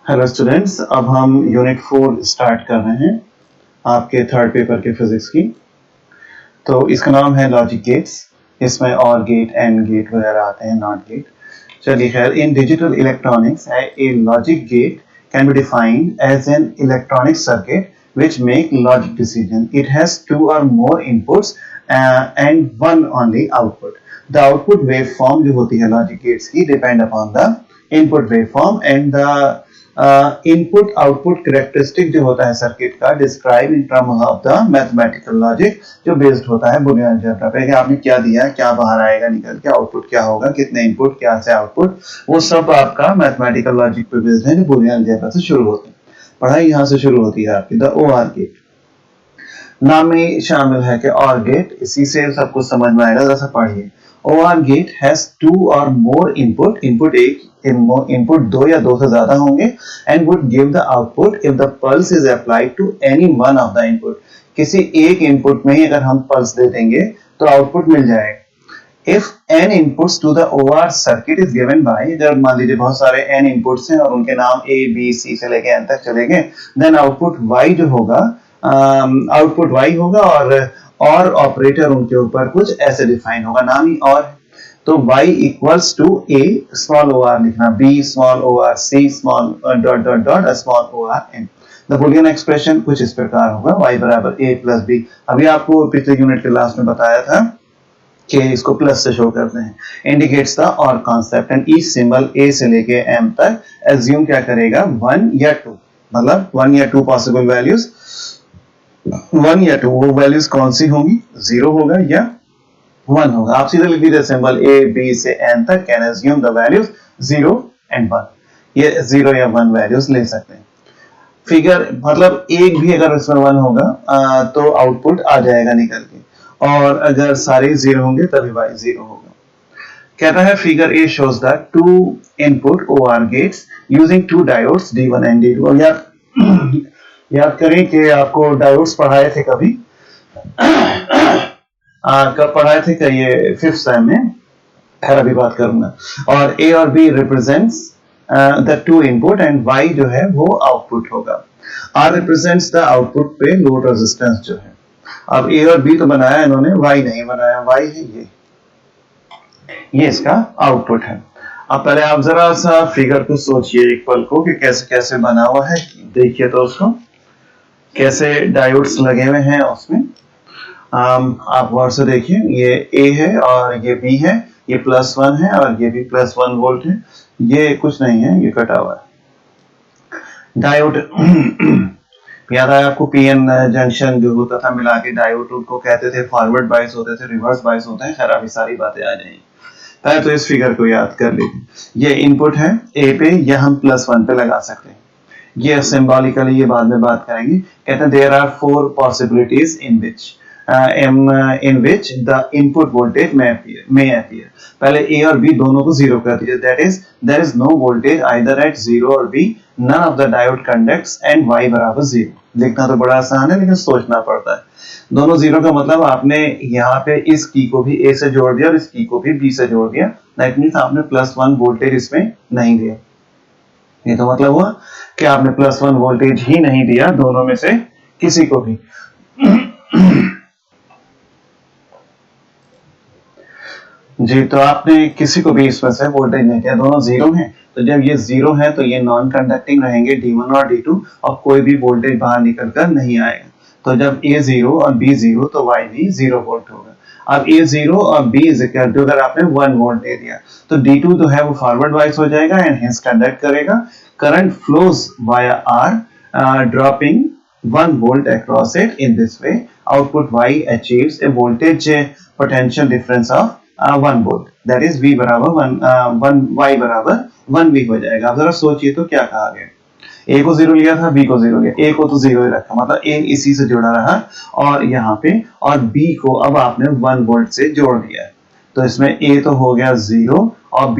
Hello students, अब हम unit 4 start कर रहे हैं आपके थर्ड पेपर के फिजिक्स की। तो इसका नाम है लॉजिक गेट्स। इसमें और गेट, एंड गेट वगैरह आते हैं, नॉट गेट। चलिए खैर, in digital electronics a logic gate can be defined as an electronic circuit which make logic decision. It has two or more inputs and one only output. The output waveform जो होती है logic gates की depend upon the input waveform and the input output characteristic जो होता है circuit का describe in terms of the mathematical logic जो based होता है बुलियन अलजेब्रा पे कि आपने क्या दिया, क्या बाहर आएगा निकल के, आउटपुट क्या होगा, कितने इनपुट, क्या से आउटपुट, वो सब आपका मैथमेटिकल लॉजिक पे बेस्ड है जो बुलियन अलजेब्रा से शुरू होती है। पढ़ाई यहाँ से शुरू होती है आपकी। द OR गेट नाम में शामिल है कि OR गेट, इसी से सब कुछ समझ में आएगा। जरा पढ़िए। OR gate has two or more input. Input दो या दो से ज्यादा होंगे and would give the output if the pulse is applied to any one of the input. किसी एक इनपुट में ही अगर हम पल्स दे देंगे तो आउटपुट मिल जाएगा। If n inputs to the OR circuit is given by, अगर मान लीजिए बहुत सारे n inputs हैं और उनके नाम A, B, C से लेके n तक चले गए, then आउटपुट Y जो होगा, आउटपुट Y होगा और ऑपरेटर उनके ऊपर कुछ ऐसे डिफाइन होगा, नाम ही और। तो y equals to a small o r लिखना, b small o r, c small dot dot dot small o r n। The Boolean expression कुछ इस प्रकार होगा, y बराबर a प्लस b। अभी आपको पिछले यूनिट के लास्ट में बताया था कि इसको प्लस से शो करते हैं। इंडिकेट्स द और concept and each symbol a से लेके m तक एज्यूम क्या करेगा, 1 या 2, मतलब 1 या 2 पॉसिबल वैल्यूज, 1 या 2 वो वैल्यूज कौन सी होंगी, 0 होगा या 1 होगा। आप सीधे लिख दीजिए सिंबल a b से n तक can assume the values 0 and 1। ये 0 या 1 वैल्यूज ले सकते हैं। फिगर मतलब एक भी अगर इसमें 1 होगा तो आउटपुट आ जाएगा निकल के, और अगर सारे 0 होंगे तभी y 0 होगा। कहता है figure A shows the two input OR gates using two diodes D1 and D2। याद करें कि आपको डायोड्स पढ़ाए थे कभी, कब पढ़ाए थे, क्या ये 5th सेम में, खैर अभी बात करूंगा। और A और B represents the two input and Y जो है वो आउटपुट होगा। R रिप्रेजेंट्स द आउटपुट पे लोड रेजिस्टेंस जो है। अब A और B तो बनाया इन्होंने, Y नहीं बनाया, Y है ये इसका आउटपुट है। अब पहले आप जरा सा फिगर को सोचिए एक पल को कि कैसे कैसे बना हुआ है। देखिए तो उसको कैसे डायोड्स लगे हुए हैं उसमें। आप गौर से देखिए, ये A है और ये B है, ये +1 है और ये भी +1 वोल्ट है, ये कुछ नहीं है, ये कटा हुआ है। डायोड याद आया आपको, पीएन जंक्शन जो होता था मिला के डायोड, उनको कहते थे फॉरवर्ड बायस होते थे, रिवर्स बायस होते हैं, खैर अभी सारी बातें आ जाएंगी। पहले तो इस फिगर को याद कर लीजिए। ये इनपुट है A पे, या हम +1 पे लगा सकते हैं। ये सिंबॉलिकली ये बाद में बात करेंगे। कहते हैं there are 4 possibilities in which the input voltage may appear। पहले A और B दोनों को 0 कर दीजिए, that is there is no voltage either at 0 or B, none of the diode conducts and Y बराबर 0। लिखना तो बड़ा आसान है लेकिन सोचना पड़ता है। दोनों 0 का मतलब आपने यहाँ पे इस की को भी A से जोड़ दिया और इस की को भी B से जोड़ दिया, दैट मींस आपने +1 वोल्टेज इसमें नहीं दिया। ये तो मतलब हुआ कि आपने +1 वोल्टेज ही नहीं दिया दोनों में से किसी को भी। जी, तो आपने किसी को भी इसमें से वोल्टेज नहीं दिया, दोनों 0 हैं। तो जब ये 0 है तो ये नॉन कंडक्टिंग रहेंगे D1 और D2, और कोई भी वोल्टेज बाहर निकल कर नहीं आएगा। तो जब A 0 और B 0 तो Y भी 0 वोल्ट होगा। अब A 0 और B जो अगर आपने 1 वोल्ट दे दिया तो D2 जो है वो फॉरवर्ड वाइज हो जाएगा एंड हेंस कंडक्ट करेगा। Current flows via R dropping 1 volt across it in this way। Output Y achieves a voltage potential difference of 1 volt, that is V बराबर 1 Y बराबर 1V हो जाएगा। अब जरा सोचिए तो क्या कहा गया, A को 0 लिया था, B को 0 लिया, A को तो 0 ही रखा, मतलब A इसी से जुड़ा रहा और यहाँ पे, और B को अब आपने 1 वोल्ट से जोड़ दिया है। तो इसमें A तो हो गया 0 और B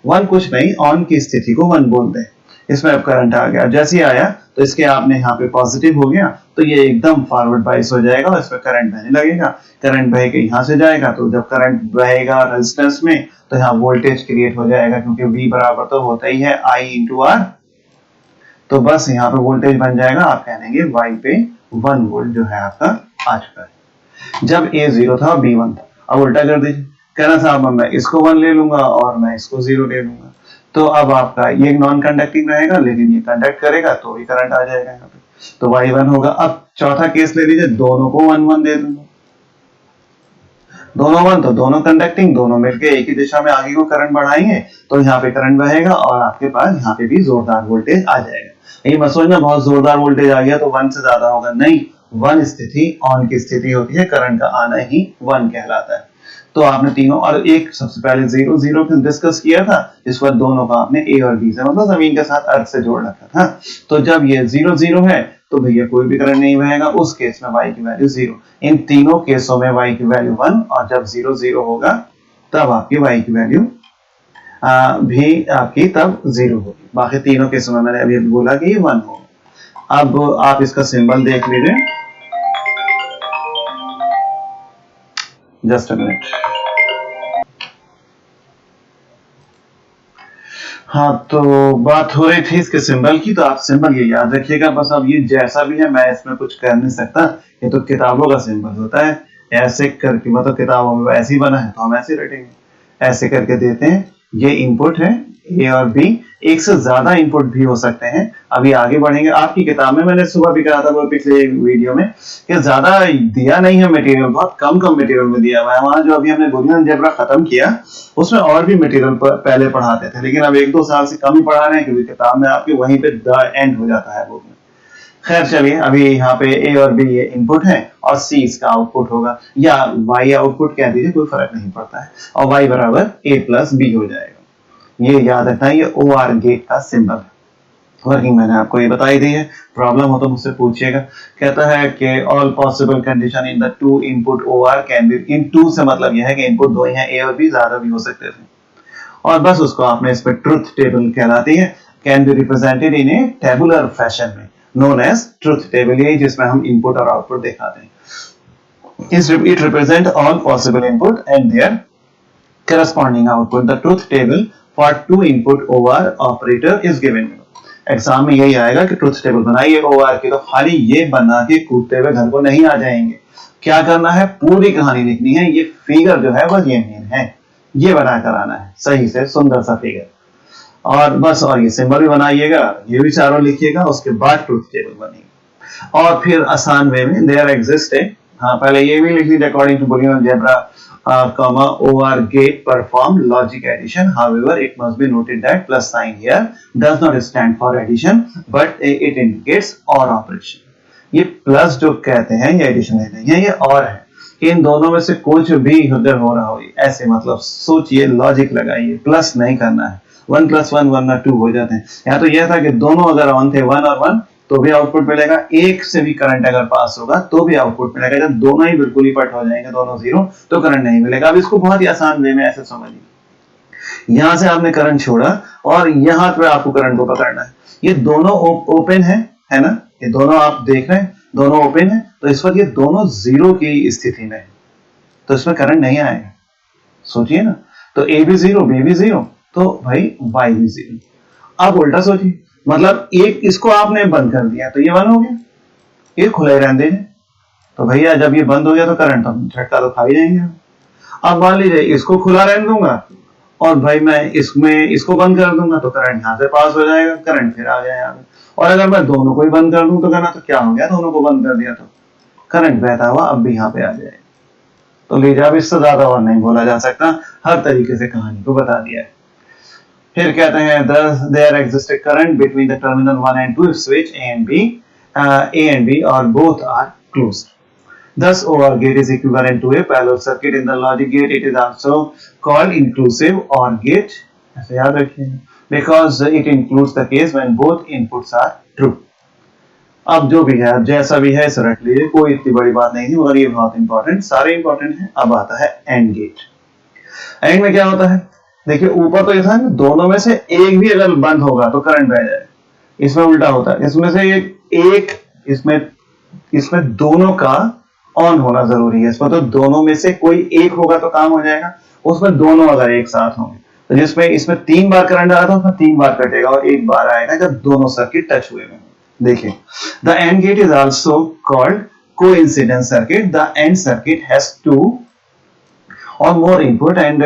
1 कुछ नहीं, ऑन की स्थिति को 1 बोलते हैं। इसमें अब करंट आ गया, जैसे ही आया तो इसके आपने यहाँ पे पॉजिटिव हो गया तो ये एकदम फॉरवर्ड बाइस हो जाएगा और इसमें करंट बहने लगेगा। करंट बह के यहाँ से जाएगा, तो जब करंट बहेगा रेजिस्टेंस में तो यहाँ वोल्टेज क्रिएट हो जाएगा, क्योंकि V बराबर तो होता ही है I इंटू R। तो बस यहाँ पे वोल्टेज बन जाएगा, आप कह देंगे y पे 1 वोल्ट जो है आपका आ चुका है। जब a 0 था b 1 था। अब उल्टा कर दीजिए, कहना साहब मैं इसको 1 ले लूंगा और मैं इसको 0 ले लूंगा, तो अब आपका ये नॉन कंडक्टिंग रहेगा लेकिन ये कंडक्ट करेगा तो भी करंट आ जाएगा यहाँ पे, तो y1 होगा। अब चौथा केस ले लीजिए, दोनों को 1 1 दे दूंगा, दोनों 1 तो दोनों कंडक्टिंग, दोनों मिलके एक ही दिशा में आगे को करंट बढ़ाएंगे तो यहाँ पे करंट बहेगा और आपके पास यहाँ पे भी जोरदार वोल्टेज आ जाएगा। ये मत सोचना बहुत जोरदार वोल्टेज आ गया तो 1 से ज्यादा होगा, नहीं, 1 स्थिति ऑन की स्थिति होती है, करंट का आना ही 1 कहलाता है। तो आपने तीनों, और एक सबसे पहले 0 0 डिस्कस किया था, इस पर दोनों का आपने ए और बी से मतलब जमीन के साथ अर्थ से जोड़ रखा था। तो जब ये 0 0 है तो भैया कोई भी करंट नहीं बहेगा, उस केस में y की वैल्यू 0। इन तीनों केसों में y की वैल्यू 1, और जब 0 0 होगा तब आपकी y की वैल्यू भी आपकी तब 0 होगी। बाकी तीनों केसों में मैंने अभी बोला कि ये 1 होगा। अब आप इसका सिंबल देख लीजिए, जस्ट अ मिनट। हाँ, तो बात हो रही थी इसके सिंबल की, तो आप सिंबल ये याद रखिएगा बस। अब ये जैसा भी है मैं इसमें कुछ कर नहीं सकता, ये तो किताबों का सिंबल होता है, ऐसे करके मतलब किताबों में ऐसे ही बना है तो हम ऐसे रटेंगे, ऐसे करके देते हैं। ये इनपुट है ए और बी, एक से ज्यादा इनपुट भी हो सकते हैं। अभी आगे बढ़ेंगे, आपकी किताब में मैंने सुबह भी कहा था वो पिछले वीडियो में कि ज्यादा दिया नहीं है मटेरियल, बहुत कम मटेरियल में दिया हुआ है। वहां जो अभी हमने बुलियन अलजेब्रा खत्म किया उसमें और भी मटेरियल पहले पढ़ाते थे, लेकिन अब 1-2 साल से कम ही पढ़ा रहे हैं क्योंकि किताब में आपके वहीं पे द एंड हो जाता है बुक में। खैर चलिए, अभी यहाँ पे ए और बी ये इनपुट है और सी इसका आउटपुट होगा, या वाई आउटपुट कह दीजिए, कोई फर्क नहीं पड़ता है, और वाई बराबर ए प्लस बी हो जाएगा। ये याद रखना है, ये ओ आर गेट का सिंबल है। वर्किंग मैंने आपको ये बताई दी है, प्रॉब्लम हो तो मुझसे पूछिएगा। कहता है कि all possible condition in the two input O R can be, इन टू से मतलब यह है कि इनपुट दो ही हैं, ए और बी, ज्यादा भी हो सकते थे, और बस उसको आपने इस पर ट्रुथ टेबल कहलाती है, can be represented in A tabular fashion में नोन एज ट्रुथ टेबल, ये जिसमें हम इनपुट और आउटपुट दिखाते हैं। It represent all possible input and their corresponding output. The truth table for two input OR operator is given. Exam में यही आएगा कि ट्रुथ टेबल बनाइए OR की, तो खाली ये बना के कूदते हुए घर को नहीं आ जाएंगे, क्या करना है, पूरी कहानी लिखनी है। ये फिगर जो है वो ये मेन है, ये बना कर आना है सही से, सुंदर सा फिगर, और बस, और ये सिंबल भी बनाइएगा, ये भी चारों लिखिएगा, उसके बाद ट्रुथ टेबल बनेगी। और फिर आसान वे में देयर एग्जिस्ट है, हाँ पहले ये भी लिख लीजिए, according to Boolean algebra comma OR gate perform logic addition, however it must be noted that plus sign here does not stand for addition but it indicates OR operation. ये plus जो कहते हैं ये एडिशन नहीं है, ये और है, इन दोनों में से कुछ भी अगर हो रहा हो ऐसे मतलब सोचिए, लॉजिक लगाइए, प्लस नहीं करना है, 1 + 1 वरना 2 हो जाते हैं। यहाँ तो यह था कि दोनों अगर ऑन थे 1 और 1 तो भी आउटपुट मिलेगा, एक से भी करंट अगर पास होगा तो भी आउटपुट मिलेगा, जब दोनों ही बिल्कुल ही पट हो जाएंगे, दोनों 0, तो करंट नहीं मिलेगा। अब इसको बहुत ही आसान वे में ऐसे समझिए, यहां से आपने करंट छोड़ा और यहां पे आपको करंट को पकड़ना है, ये दोनों ओपन है ना, ये दोनों आप देख रहे हैं, दोनों ओपन है, तो इस वक्त ये दोनों 0 की स्थिति में है, तो इसमें करंट नहीं आएगा। सोचिए ना, तो ए भी 0, बी भी 0, तो भाई वाई भी 0। अब उल्टा सोचिए, मतलब एक इसको आपने बंद कर दिया तो ये बंद हो गया, ये खुला ही रहने दीजिए, तो भैया जब ये बंद हो गया तो करंट तो झटका तो खा ही जाएंगे। अब मान लीजिए इसको खुला रहने दूंगा और भाई मैं इसमें इसको बंद कर दूंगा तो करंट यहाँ से पास हो जाएगा, करंट फिर आ गया यहाँ पे। और अगर मैं दोनों को ही बंद कर दूं तो कहना, तो क्या हो गया, दोनों को बंद कर दिया तो करंट बहता हुआ अब भी यहाँ पे आ जाएगा। तो लीजिए, अब इससे ज्यादा और नहीं बोला जा सकता, हर तरीके से कहानी को बता दिया है। फिर कहते हैं thus there exists a current between the terminal 1 and 2 if switch A and B or both are closed. Thus OR gate is equivalent to a parallel circuit. In the logic gate it is also called inclusive OR gate, ऐसे याद रखिए, because it includes the case when both inputs are true. अब जो भी है, जैसा भी है इसे रख लीजिए, कोई इतनी बड़ी बात नहीं थी, मगर ये बहुत इंपॉर्टेंट, सारे इंपॉर्टेंट है। अब आता है एंड गेट। एंड में क्या होता है, देखिए ऊपर तो ऐसा है, दोनों में से एक भी अगर बंद होगा तो करंट बह जाएगा, इसमें उल्टा होता है, इसमें से एक इसमें दोनों का ऑन होना जरूरी है, इसमें तो दोनों में से कोई एक होगा तो काम हो जाएगा, उसमें दोनों अगर एक साथ होंगे तो जिसमें इसमें 3 बार करंट आ रहा था उसमें 3 बार कटेगा और 1 बार आएगा जब दोनों सर्किट टच हुए हैं। देखिए, the and gate is also called coincidence circuit. The and circuit has 2 or more input and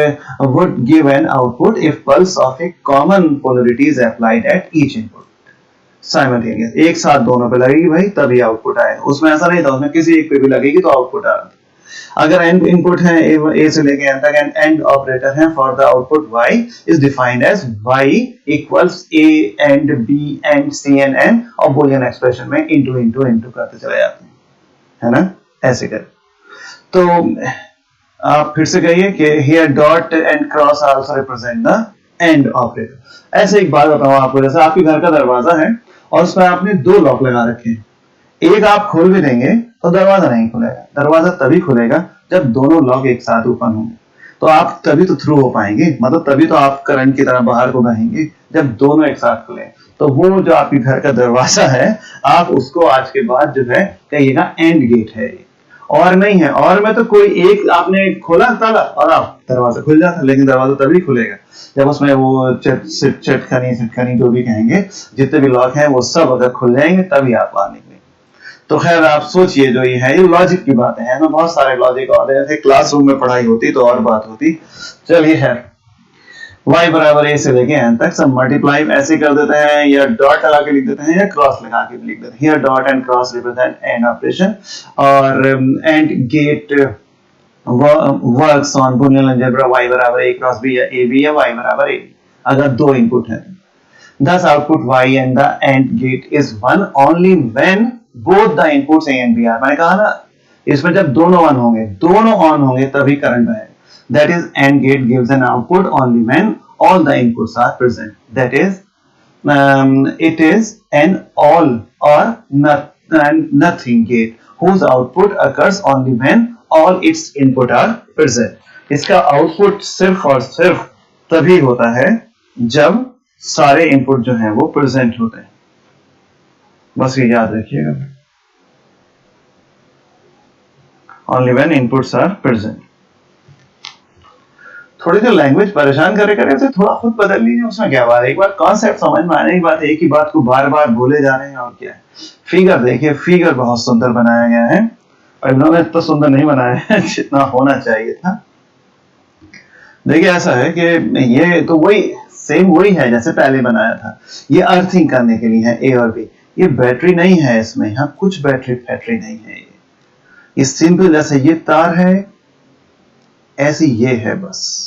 would give an output if pulse of a common polarity is applied at each input simultaneous। एक साथ दोनों पे लगेगी भाई तभी output आएगा। उसमें ऐसा नहीं था, उसमें किसी एक पे भी लगेगी तो आउटपुट आ रहा था। अगर एंड इनपुट है ए से लेके एन तक एंड एंड ऑपरेटर है for the output y is defined as y equals a and b and c and n और बूलियन एक्सप्रेशन में इनटू इनटू इनटू करते चले जाते हैं, है ना, ऐसे कर। तो आप फिर से कहिए कि here dot and cross also represent the AND operator। ऐसे एक बात बताऊं आपको, जैसे आपके घर का दरवाजा है और उसमें आपने 2 लॉक लगा रखे हैं, एक आप खोल भी देंगे तो दरवाजा नहीं खुलेगा। दरवाजा तभी खुलेगा जब दोनों लॉक एक साथ ओपन होंगे, तो आप तभी तो थ्रू हो पाएंगे, मतलब तभी तो आप करंट की तरह बाहर को बहेंगे जब दोनों एक साथ खुले। तो वो जो आपके घर का दरवाजा है आप उसको आज के बाद जो है कहिएगा एंड गेट है, और नहीं है। और में तो कोई एक आपने खोला ताला और आप दरवाजा खुल जाता, लेकिन दरवाजा तभी खुलेगा जब उसमें वो चटखनी जो भी कहेंगे जितने भी लॉक हैं वो सब अगर खुल जाएंगे तभी आप बाहर निकलेंगे। तो खैर आप सोचिए, जो ये है ये लॉजिक की बातें हैं ना, बहुत सारे लॉजिक और जैसे क्लासरूम में पढ़ाई होती तो और बात होती। चलिए खैर, y बराबर a से लेके n तक सब मल्टीप्लाई ऐसे कर देते हैं, या डॉट लगा के लिख देते हैं या क्रॉस लगा के लिख देते हैं। Here dot and cross represent and operation और and gate works on Boolean algebra y बराबर a क्रॉस b या a b या y बराबर a अगर 2 इनपुट है। Thus output y and the AND gate is 1 only when both the inputs a and b are। मैंने कहा ना इसमें जब दोनों ऑन होंगे, दोनों ऑन होंगे तभी करंट आएगा। That is AND gate gives an output only when all the inputs are present। That is it is an all or nothing gate whose output occurs only when all its input are present। इसका output सिर्फ और सिर्फ तभी होता है जब सारे input जो हैं वो प्रेजेंट होते हैं। बस ये याद रखिएगा, only when inputs are present। थोड़ी सी लैंग्वेज परेशान करे उसे थोड़ा खुद बदल लीजिए, उसमें क्या बात है। एक बार कॉन्सेप्ट समझ में आने की बात, एक ही बात को बार बार बोले जा रहे हैं और क्या है। फिगर देखिए, फिगर बहुत सुंदर बनाया गया है और इन्होंने इतना सुंदर नहीं बनाया है जितना होना चाहिए था। देखिए ऐसा है कि ये तो वही सेम वही है जैसे पहले बनाया था। ये अर्थिंग करने के लिए है ए और बी। ये बैटरी नहीं है इसमें, यहाँ कुछ बैटरी फैक्ट्री नहीं है। ये सिंपल जैसे ये तार है ऐसी ये है, बस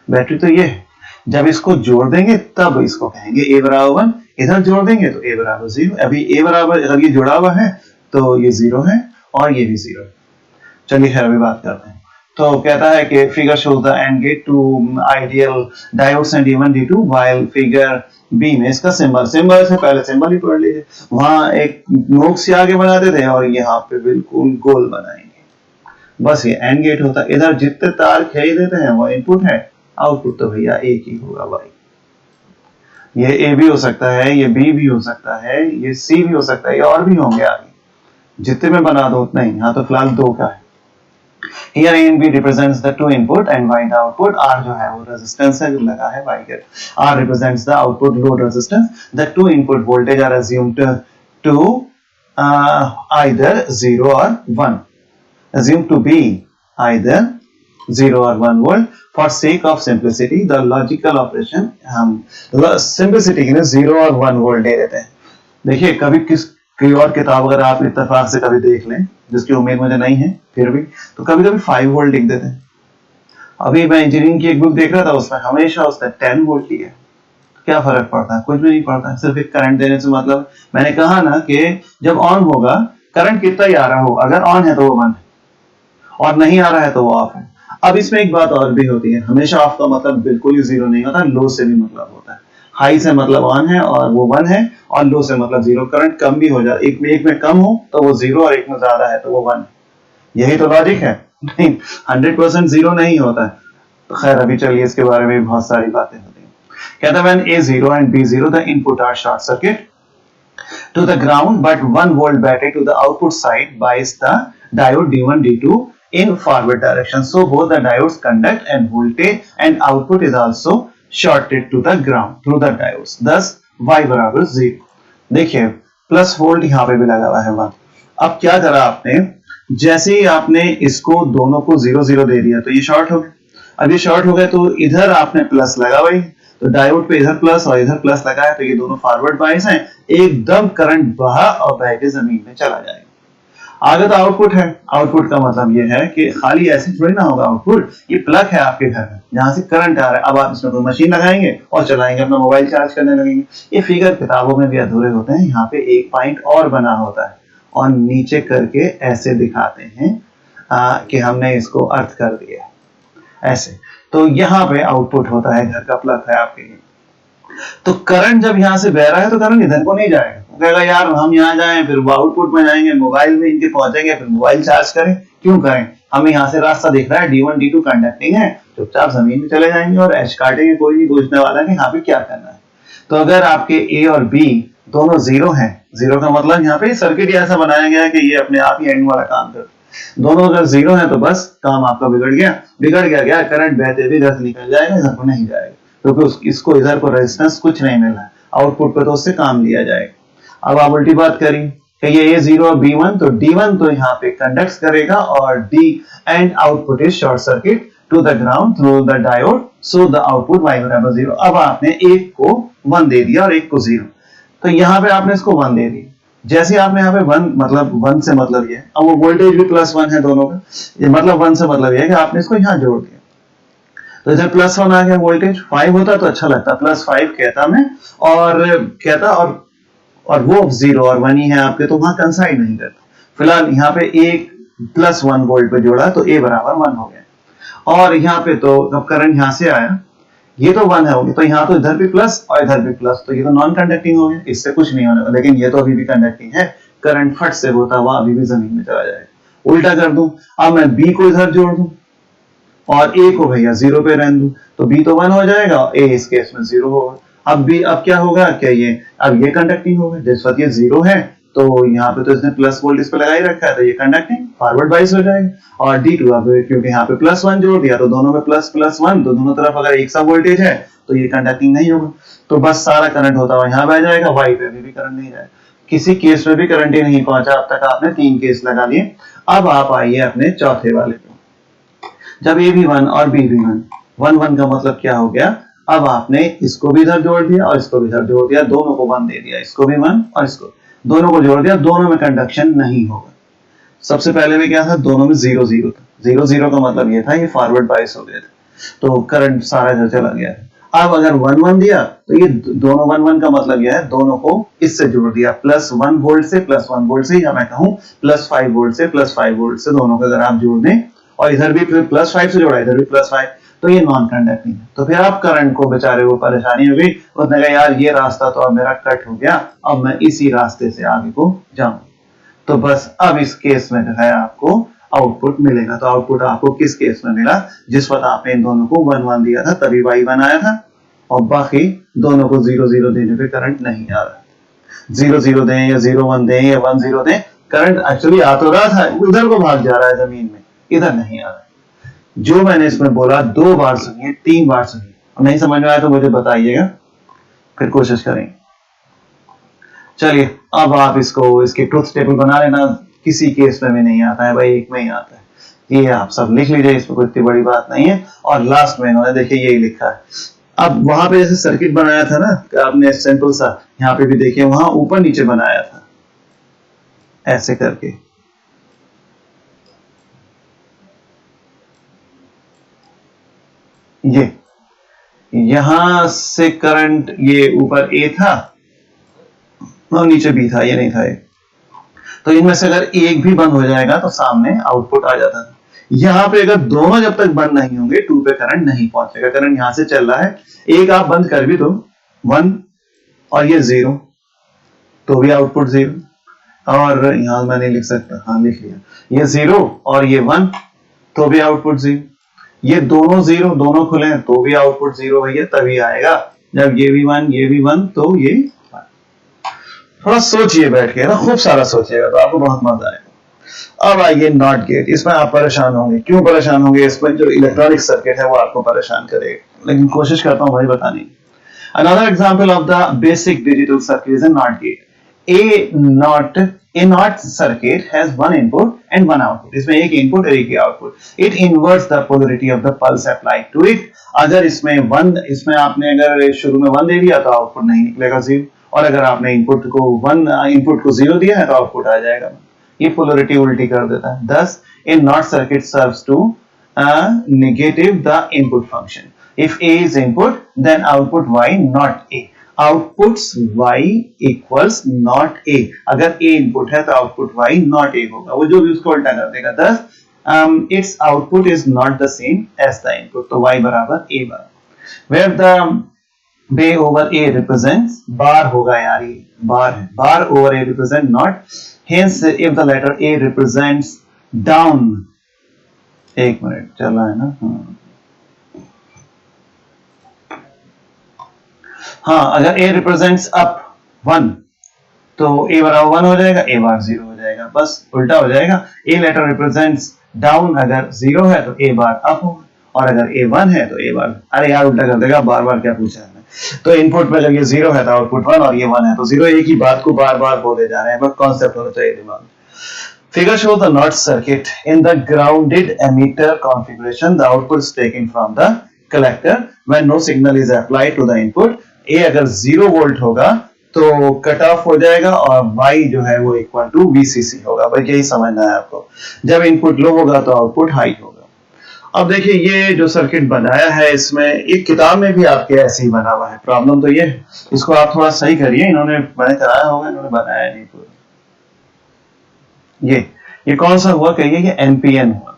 बैटरी तो ये है। जब इसको जोड़ देंगे तब इसको कहेंगे ए बराबर 1, इधर जोड़ देंगे तो ए बराबर 0। अभी ए बराबर अगर ये जुड़ा हुआ है तो ये 0 है और ये भी 0 है। चलिए खैर अभी बात करते हैं। तो कहता है कि figure shows the and gate two ideal diodes and D1 D2 while figure B में इसका सिंबल से पहले सिंबल ही पढ़ लीजिए। वहां एक नोक से आगे बनाते थे और यहाँ पे बिल्कुल गोल बनाएंगे, बस ये एंड गेट होता है। इधर जितने तार खींच देते हैं वो इनपुट है, आउटपुट तो भैया एक ही होगा भाई। ये ए भी हो सकता है, ये बी भी हो सकता है, ये सी भी हो सकता है, ये और भी होंगे आगे, जितने में बना दो उतना ही। यहाँ तो फिलहाल 2 का है। Here A and B represents the 2 input and Y the output। R जो है वो रेजिस्टेंस है जो लगा है Y के। R represents the output load resistance। The 2 input voltage are assumed to either 0 or 1। Assumed to be either 0 or 1 volt for sake of simplicity। The logical operation हम simplicity के लिए 0 और 1 volt दे देते हैं। देखिए कभी कोई और किताब अगर आप इत्तेफाक से कभी देख लें, जिसकी उम्मीद मुझे नहीं है फिर भी, तो कभी कभी 5 वोल्ट लिख देते हैं। अभी मैं इंजीनियरिंग की एक बुक देख रहा था, उसमें हमेशा उसने 10 वोल्ट लिया। क्या फर्क पड़ता है? कुछ भी नहीं पड़ता है, सिर्फ एक करंट देने से मतलब। मैंने कहा ना कि जब ऑन होगा करंट कितना ही आ रहा हो, अगर ऑन है तो वो ऑन है और नहीं आ रहा है तो वो ऑफ है। अब इसमें एक बात और भी होती है, हमेशा ऑफ का मतलब बिल्कुल ही 0 नहीं होता, लो से भी मतलब होता है। हाई से मतलब ऑन है और वो 1 है, और लो से मतलब 0। करंट कम भी हो जाए, एक में कम हो तो वो 0 और एक में ज्यादा है तो वो 1 है। यही तो लॉजिक है। नहीं 100% 0 नहीं होता है। तो खैर अभी चलिए इसके बारे में बहुत सारी बातें होती हैं। कहता है when A0 and B0 the input are short circuit to the ground but 1 volt battery to the output side bias the diode D1 D2 in forward direction, so both the diodes conduct and voltage and output is also shorted to the ground through the diodes, thus y बराबर 0। देखिए plus volt यहाँ पे भी लगा हुआ है 1। अब क्या करा आपने, जैसे ही आपने इसको दोनों को 0 0 दे दिया तो ये शॉर्ट हो गए। अब ये शॉर्ट हो गए तो इधर आपने प्लस लगा हुआ है, तो डायोड पे इधर प्लस और इधर प्लस लगा है, तो ये दोनों फॉरवर्ड बायस हैं, एकदम करंट बहा और बह के जमीन में चला जाएगा। आगे तो आउटपुट है, आउटपुट का मतलब ये है कि खाली ऐसे थोड़ी ना होगा आउटपुट, ये प्लग है आपके घर में जहां से करंट आ रहा है। अब आप इसमें कोई मशीन लगाएंगे और चलाएंगे, अपना मोबाइल चार्ज करने लगेंगे। ये फिगर किताबों में भी अधूरे होते हैं, यहाँ पे एक पॉइंट और बना होता है और नीचे करके ऐसे दिखाते हैं कि हमने इसको अर्थ कर दिया ऐसे। तो यहाँ पे आउटपुट होता है, घर का प्लग है आपके लिए। तो करंट जब यहाँ से बह रहा है तो करंट इधर को नहीं जाएगा, कहेगा यार हम यहाँ जाएं फिर आउटपुट में जाएंगे, मोबाइल में इनके पहुंचेंगे, फिर मोबाइल चार्ज करें, क्यों करें? हमें यहाँ से रास्ता दिख रहा है D1 D2 कंडक्टिंग है, चुपचाप जमीन में चले जाएंगे और एच काटेंगे, कोई नहीं पूछने वाला कि यहाँ पे क्या करना है। तो अगर आपके A और B दोनों जीरो हैं, जीरो का मतलब यहाँ पे सर्किट ऐसा बनाया गया है कि ये अपने आप ही एंड वाला काम कर, दोनों अगर जीरो है तो बस काम आपका बिगड़ गया क्या, करंट बहते हुए इधर से निकल जाएगा, इधर को नहीं जाएगा, क्योंकि इसको इधर को रेजिस्टेंस कुछ नहीं मिल रहा है, आउटपुट पे तो उससे काम लिया जाएगा। अब आप उल्टी बात करिए कि ये A0 और B1, तो D1 तो यहाँ पे कंडक्ट करेगा और D and output is short circuit to the ground through the diode, so the output y बराबर 0। अब आपने एक को 1 दे दिया और एक को 0, तो यहाँ पे आपने इसको 1 दे दिया। जैसे आपने यहाँ पे 1 मतलब 1 से मतलब ये है, अब वो वोल्टेज भी +1 है दोनों का, ये मतलब 1 से मतलब ये है कि आपने इसको यहाँ जोड़ दिया, तो इधर +1 आ गया वोल्टेज। 5 होता तो अच्छा लगता, +5 कहता मैं और कहता, और वो 0 और 1 ही है आपके, तो वहां कंसाइड नहीं करता। फिलहाल यहाँ पे एक +1 वोल्ट पे जोड़ा तो A बराबर 1 हो गया। और यहाँ पे तो जब करंट यहाँ से आया, ये तो 1 है होगी, तो यहाँ तो इधर भी प्लस और इधर भी प्लस, तो ये तो नॉन कंडक्टिंग हो गया, इससे कुछ नहीं होने वाला। लेकिन ये तो अभी भी कंडक्टिंग है, करंट फट से होता हुआ अभी भी जमीन में चला जाएगा। उल्टा कर दूं, अब मैं B को इधर जोड़ दूं और A को भैया 0 पे रहने दूं, तो B तो 1 हो जाएगा और A इस केस में 0 होगा। अब क्या होगा, क्या ये अब ये कंडक्टिंग होगा, जिस वक्त ये 0 है तो यहाँ पे तो इसने प्लस वोल्ट इस पे लगा ही रखा है, तो ये कंडक्टिंग फॉरवर्ड बाइस हो जाएगा। और D2 अब क्योंकि यहाँ पे +1 जोड़ दिया तो दोनों में +1, तो दोनों तरफ अगर एक सा वोल्टेज है तो ये कंडक्टिंग नहीं होगा, तो बस सारा करंट होता हुआ यहाँ बह जाएगा, Y पे भी करंट नहीं जाएगा, किसी केस में भी करंट ही नहीं पहुंचा। अब तक आपने 3 केस लगा लिए। अब आप आइए अपने चौथे वाले पे। जब A भी 1 और B भी 1 1 का मतलब क्या हो गया, अब आपने इसको भी इधर जोड़ दिया और इसको भी इधर जोड़ दिया, दोनों को 1 दे दिया, इसको भी 1 और इसको, दोनों को जोड़ दिया, दोनों में कंडक्शन नहीं होगा। सबसे पहले में क्या था, दोनों में 0 0 था, 0 0 का मतलब ये था ये फॉरवर्ड बाइस हो गए थे, तो करंट सारा इधर चला गया। अब अगर 1 1 दिया तो ये दोनों 1 1 का मतलब यह है दोनों को इससे जोड़ दिया, +1 वोल्ट से +1 वोल्ट से, या मैं कहूं +5 वोल्ट से +5 वोल्ट से, दोनों को अगर आप जोड़ दें और इधर भी +5 से जोड़ा, इधर भी +5, तो ये नॉन कंडक्टिंग है। तो फिर आप करंट को बेचारे को परेशानी हो गई, उसने कहा यार ये रास्ता तो अब मेरा कट हो गया, अब मैं इसी रास्ते से आगे को जाऊं, तो बस अब इस केस में जो है आपको आउटपुट मिलेगा। तो आउटपुट आपको किस केस में मिला, जिस वक्त आपने इन दोनों को 1 1 दिया था तभी Y1 आया था, और बाकी दोनों को 0 0 देने पे करंट नहीं आ रहा। 0 0 दें या 0 1 दें या 1 0 दें, करंट एक्चुअली आ तो रहा था, उधर को भाग जा रहा है जमीन में, इधर नहीं आ रहा। जो मैंने इसमें बोला 2 बार सुनिए, 3 बार सुनिए, नहीं समझ में आया तो मुझे बताइएगा, फिर कोशिश करेंगे। चलिए अब आप इसके ट्रुथ टेबल बना लेना, किसी केस में भी नहीं आता है भाई, एक में ही आता है, ये आप सब लिख लीजिए, इसमें कोई इतनी बड़ी बात नहीं है। और लास्ट में इन्होंने देखिए यही लिखा है। अब वहां पे जैसे सर्किट बनाया था ना आपने सिंपल सा, यहाँ पे भी देखिए वहां ऊपर नीचे बनाया था ऐसे करके, ये यहां से करंट ये ऊपर A था और नीचे B था, ये नहीं था A, तो इनमें से अगर एक भी बंद हो जाएगा तो सामने आउटपुट आ जाता था। यहाँ पे अगर दोनों जब तक बंद नहीं होंगे 2 पे करंट नहीं पहुंचेगा, करंट यहां से चल रहा है, एक आप बंद कर भी दो 1 और ये 0 तो भी आउटपुट 0, और यहां मैं नहीं लिख सकता, हाँ लिख लिया, ये 0 और ये 1 तो भी आउटपुट 0, ये दोनों 0 दोनों खुले हैं तो भी आउटपुट 0 भैया तभी आएगा जब ये भी 1 तो ये 1। थोड़ा सोचिए बैठ के ना, खूब सारा सोचिएगा तो आपको बहुत मजा आएगा। अब आइए नॉट गेट, इसमें आप परेशान होंगे, क्यों परेशान होंगे, इसमें जो इलेक्ट्रॉनिक सर्किट है वो आपको परेशान करेगा। लेकिन कोशिश करता हूं भाई बताने की। Another example of the basic digital circuit is a NOT gate. A NOT circuit has one input and one output. इसमें एक input और एक output. It inverts the polarity of the pulse applied to it. अगर इसमें आपने अगर शुरू में 1 दे दिया तो आउटपुट नहीं निकलेगा 0, और अगर आपने इनपुट को 0 दिया है तो आउटपुट आ जाएगा। ये पोलरिटी उल्टी कर देता है। Thus, a NOT circuit serves to negative the input function. If A is input, then output Y not A. Outputs Y equals not A. अगर A input है तो output Y not A होगा, वो जो भी उसको उल्टा कर देगा। Thus, its output is not the same as the input. तो Y बराबर A बराबर। Where the B over A represents बार होगा यार, ये बार है, बार over A represent not. Hence, if the letter A represents down, एक मिनट चल रहा है ना, हाँ, अगर A represents up 1 तो A बराबर 1 हो जाएगा, A बार 0 हो जाएगा, बस उल्टा हो जाएगा। A लेटर represents down, अगर 0 है तो A बार up होगा, और अगर A 1 है तो A बार, अरे यार उल्टा कर देगा, बार बार क्या पूछा है। तो इनपुट में जब ये 0 है तो आउटपुट 1 और ये 1 है तो 0, एक ही बात को बार बार बोले जा रहे हैं, बस कॉन्सेप्ट होना चाहिए दिमाग में। Figure shows the NOT circuit. In the grounded emitter configuration, the output is taken from the collector when no signal is applied to the input. A अगर 0 वोल्ट होगा तो कट ऑफ हो जाएगा और Y जो है वो इक्वल टू VCC होगा। भाई यही समझना है आपको। जब इनपुट लो होगा तो आउटपुट हाई होगा। अब देखिए ये जो सर्किट बनाया है, इसमें एक किताब में भी आपके ऐसे ही बना हुआ है। प्रॉब्लम तो ये, इसको आप थोड़ा सही करिए, इन्होंने मैंने कराया होगा, इन्होंने बनाया नहीं पूरा। ये कौन सा हुआ कहिए, ये NPN हुआ।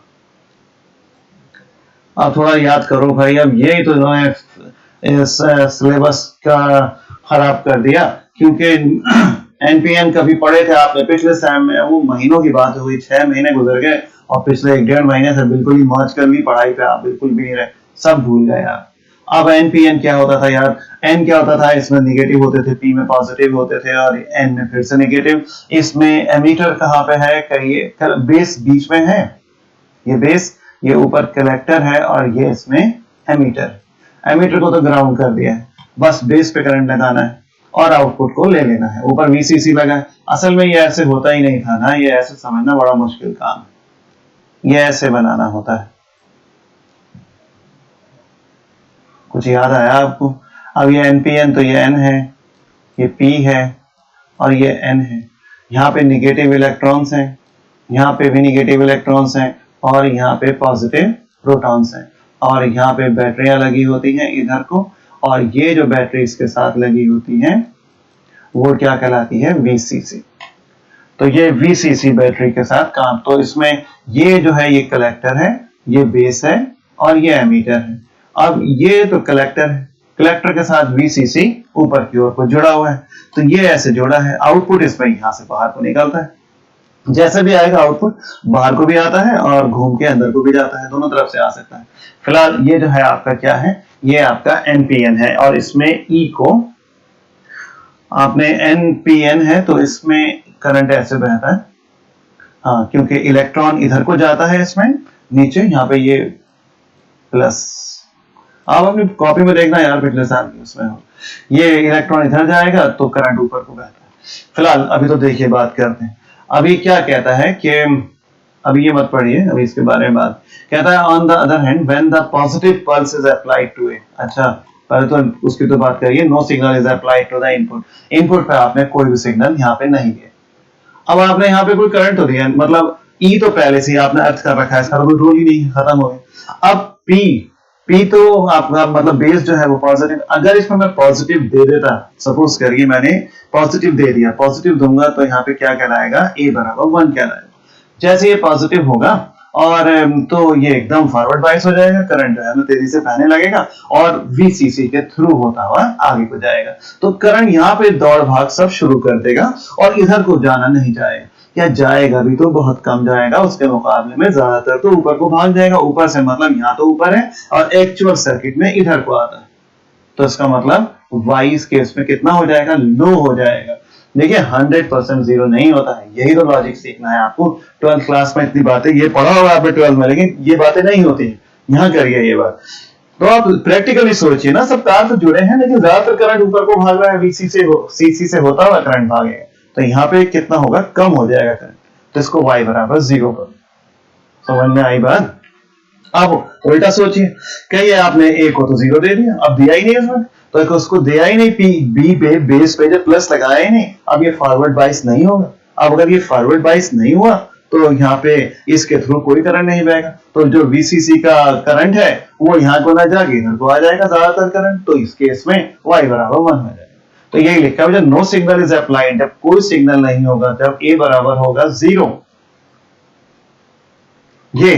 आप थोड़ा याद करो भाई, अब ये तो इन्होंने सिलेबस का खराब कर दिया, क्योंकि NPN कभी पढ़े थे आपने पिछले सेम में, वो महीनों की बात हुई, 6 महीने गुजर गए और पिछले 1-1.5 महीने से बिल्कुल ही मौज कर ली, पढ़ाई पे आप बिल्कुल भी नहीं रहे, सब भूल गए यार। अब NPN क्या होता था यार, N क्या होता था, इसमें निगेटिव होते थे, P में पॉजिटिव होते थे और N में फिर से निगेटिव। इसमें एमीटर कहाँ पे है, कहिए बेस बीच में है, ये बेस, ये ऊपर कलेक्टर है और ये इसमें एमीटर। एमीटर को तो ग्राउंड कर दिया है, बस बेस पे करंट लगाना है और आउटपुट को ले लेना है। ऊपर VCC लगा है। असल में ये ऐसे होता ही नहीं था ना, ये ऐसे समझना बड़ा मुश्किल काम है, ये ऐसे बनाना होता है। कुछ याद आया आपको? अब ये NPN, तो ये N है, ये P है और ये N है। यहाँ पे निगेटिव इलेक्ट्रॉन्स हैं, यहाँ पे भी निगेटिव इलेक्ट्रॉन्स हैं और यहाँ पे पॉजिटिव प्रोटॉन्स हैं, और यहाँ पे बैटरियां लगी होती हैं इधर को, और ये जो बैटरी इसके साथ लगी होती हैं वो क्या कहलाती है, VCC। तो ये VCC बैटरी के साथ काम, तो इसमें ये जो है ये कलेक्टर है, ये बेस है और ये एमीटर है। अब ये तो कलेक्टर है, कलेक्टर के साथ VCC ऊपर की ओर को जुड़ा हुआ है, तो ये ऐसे जुड़ा है। आउटपुट इसमें यहां से बाहर को निकलता है, जैसे भी आएगा आउटपुट बाहर को भी आता है और घूम के अंदर को भी जाता है, दोनों तरफ से आ सकता है। फिलहाल ये जो है आपका क्या है, ये आपका NPN है, और इसमें E को आपने NPN है तो इसमें करंट ऐसे बहता है, हाँ, क्योंकि इलेक्ट्रॉन इधर को जाता है इसमें नीचे, यहाँ पे ये प्लस, आप अपनी कॉपी में देखना यार पिछले साल की, उसमें ये इलेक्ट्रॉन इधर जाएगा तो करंट ऊपर को बहता है। फिलहाल अभी तो देखिए बात करते हैं। अभी क्या कहता है कि अभी ये मत पढ़िए, अभी इसके बारे में बात कहता है, on the other hand when the positive pulse is applied to it. अच्छा, पहले तो उसकी तो बात करिए, no signal is applied to the input. Input पे आपने कोई भी सिग्नल यहाँ पे नहीं दिया। अब आपने यहाँ पे कोई करंट तो दिया, मतलब E तो पहले से ही आपने अर्थ कर रखा है, इसका कोई रोल ही नहीं, खत्म हो गया। अब P तो आपका मतलब बेस जो है वो पॉजिटिव, अगर इसमें मैं पॉजिटिव दे देता, सपोज करिए मैंने पॉजिटिव दे दिया, पॉजिटिव दूंगा तो यहाँ पे क्या कहलाएगा, A बराबर 1 कहलाएगा। जैसे ये पॉजिटिव होगा और तो ये एकदम फॉरवर्ड बायस हो जाएगा, करंट जो है ना तेजी से बहने लगेगा और VCC के थ्रू होता हुआ आगे को जाएगा। तो करंट यहाँ पे दौड़ भाग सब शुरू कर देगा और इधर को जाना नहीं जाएगा, या जाएगा भी तो बहुत कम जाएगा, उसके मुकाबले में ज्यादातर तो ऊपर को भाग जाएगा। ऊपर से मतलब यहाँ तो ऊपर है और एक्चुअल सर्किट में इधर को आता है, तो इसका मतलब Y इस केस में कितना हो जाएगा, लो हो जाएगा। देखिए 100% जीरो नहीं होता है, यही तो लॉजिक सीखना है आपको। 12th क्लास में इतनी बातें ये पढ़ा होगा आपने 12th में, लेकिन ये बातें नहीं होती, यहाँ करिए ये बात। तो आप प्रैक्टिकली सोचिए ना, सब तार तो जुड़े हैं लेकिन ज्यादातर करंट ऊपर को भाग रहा है, वीसी से सीसी से होता हुआ करंट भागेगा, तो यहाँ पे कितना होगा, कम हो जाएगा करंट, तो इसको y बराबर 0 करो। समझ में आई बात? अब उल्टा सोचिए, कहिए आपने a को तो 0 दे दिया, अब दिया ही नहीं उसमें, तो उसको दिया ही नहीं, b पे बेस पे जब प्लस लगाया ही नहीं, अब ये फॉरवर्ड बाइस नहीं होगा। अब अगर ये फॉरवर्ड बाइस नहीं हुआ तो यहाँ पे इसके थ्रू कोई करंट नहीं बहेगा, तो जो VCC का करंट है वो यहाँ को ना जाके इधर को आ जाएगा ज्यादातर करंट, तो इस केस में y बराबर 1 हो जाएगा। तो यही लिखा है, जब नो सिग्नल इज अप्लाइड, जब कोई सिग्नल नहीं होगा, जब a बराबर होगा 0, ये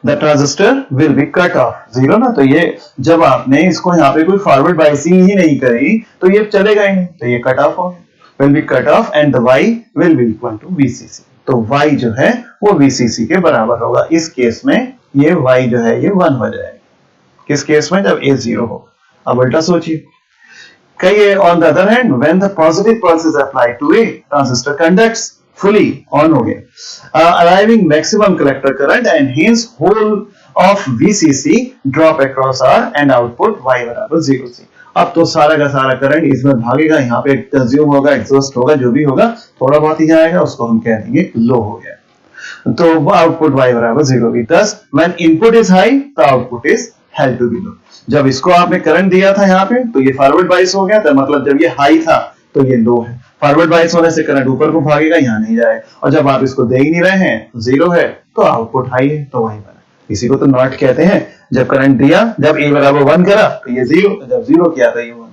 the transistor will be cut of 0 ना, तो ये जब आपने इसको यहाँ पे कोई फॉरवर्ड बाइसिंग ही नहीं करी तो ये चलेगा ही नहीं, तो ये कट ऑफ हो गया, will be cut off and the y will be equal to VCC। तो y जो है वो VCC के बराबर होगा। इस केस में ये y जो है ये 1 हो जाएगा। किस केस में? जब a 0 हो। अब उल्टा सोचिए, कहिए on the other hand when the positive pulse is applied to a, transistor conducts fully, on हो गया, arriving maximum collector current and hence whole of VCC drop across R and output y बराबर 0 से। अब तो सारा का सारा current इसमें भागेगा, यहाँ पे कंज्यूम होगा, एग्जॉस्ट होगा, जो भी होगा थोड़ा बहुत ही आएगा, उसको हम कह देंगे लो हो गया, तो आउटपुट y बराबर 0 भी। thus when input is high the output is held to be low। जब इसको आपने करंट दिया था यहाँ पे तो ये फॉरवर्ड बाइस हो गया था, मतलब जब ये हाई था तो ये लो है, फॉरवर्ड बाइस होने से करंट ऊपर को भागेगा, यहाँ नहीं जाएगा, और जब आप इसको दे ही नहीं रहे हैं, 0 है, तो आउटपुट हाई है, तो वही बना। इसी को तो नॉट कहते हैं, जब करंट दिया, जब a बराबर 1 करा तो ये 0, जब 0 किया तो ये 1।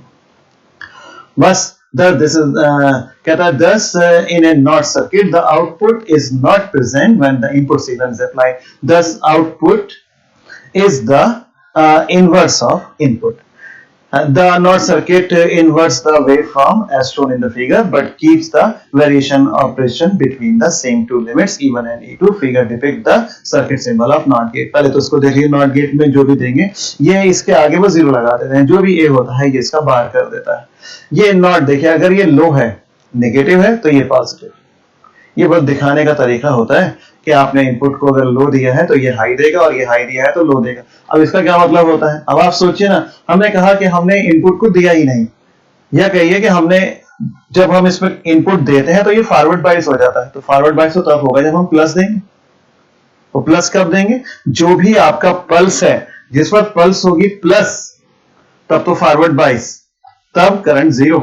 बस this is कहता है thus in a NOT circuit the output is not present when the input signal is applied, thus output is the inverse of input. The NOT circuit inverts the waveform as shown in the figure but keeps the variation operation between the same two limits E1 and E2. Figure depict the circuit symbol of NOT gate। पहले तो इसको देखिए, NOT gate में जो भी देंगे ये इसके आगे वो 0 लगा देते हैं, जो भी A होता है ये इसका बाहर कर देता है। ये NOT देखिए, अगर ये लो है, नेगेटिव है, तो ये पॉजिटिव। ये बस दिखाने का तरीका होता है कि आपने इनपुट को अगर लो दिया है तो ये हाई देगा, और ये हाई दिया है तो लो देगा। अब इसका क्या मतलब होता है? अब आप सोचिए ना, हमने कहा कि हमने इनपुट को दिया ही नहीं, या कहिए कि हमने, जब हम इसमें इनपुट देते हैं तो ये फॉरवर्ड बाइस हो जाता है, तो फॉरवर्ड बाइस तो तब होगा जब हम प्लस देंगे। तो प्लस कब देंगे? जो भी आपका पल्स है, जिस वक्त पल्स होगी प्लस, तब तो फॉरवर्ड बाइस, तब करंट 0,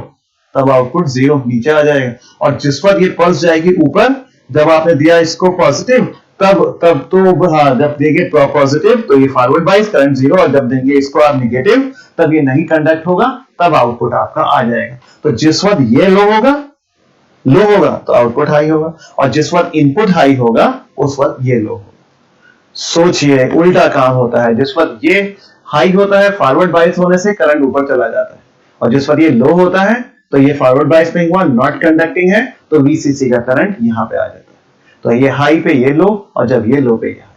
तब आउटपुट 0 नीचे आ जाएगा। और जिस वक्त ये पल्स जाएगी ऊपर, जब आपने दिया इसको पॉजिटिव, तब तो हाँ, जब देंगे पॉजिटिव तो ये फॉरवर्ड बाइस, करंट 0, और जब देंगे इसको आप नेगेटिव, तब ये नहीं कंडक्ट होगा, तब आउटपुट आपका आ जाएगा। तो जिस वक्त ये लो होगा तो आउटपुट हाई होगा, और जिस वक्त इनपुट हाई होगा उस वक्त ये लो होगा। सोचिए, उल्टा काम होता है, जिस वक्त ये हाई होता है फॉरवर्ड बाइस होने से करंट ऊपर चला जाता है, और जिस वक्त ये लो होता है तो ये फॉरवर्ड बाइस नहीं हुआ, नॉट कंडक्टिंग है, तो VCC का करंट यहाँ पे आ जाता है। तो ये हाई पे ये लो, और जब ये लो पे ये हाई।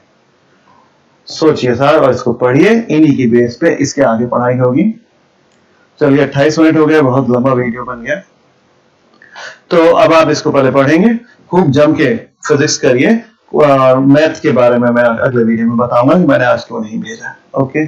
सोचिए सर, और इसको पढ़िए, इन्हीं की बेस पे इसके आगे पढ़ाई होगी। चलिए 28 मिनट हो गए, बहुत लंबा वीडियो बन गया, तो अब आप इसको पहले पढ़ेंगे, खूब जम के फिजिक्स करिए, और मैथ के बारे में मैं अगले वीडियो में बताऊंगा कि मैंने आज क्यों नहीं भेजा। ओके।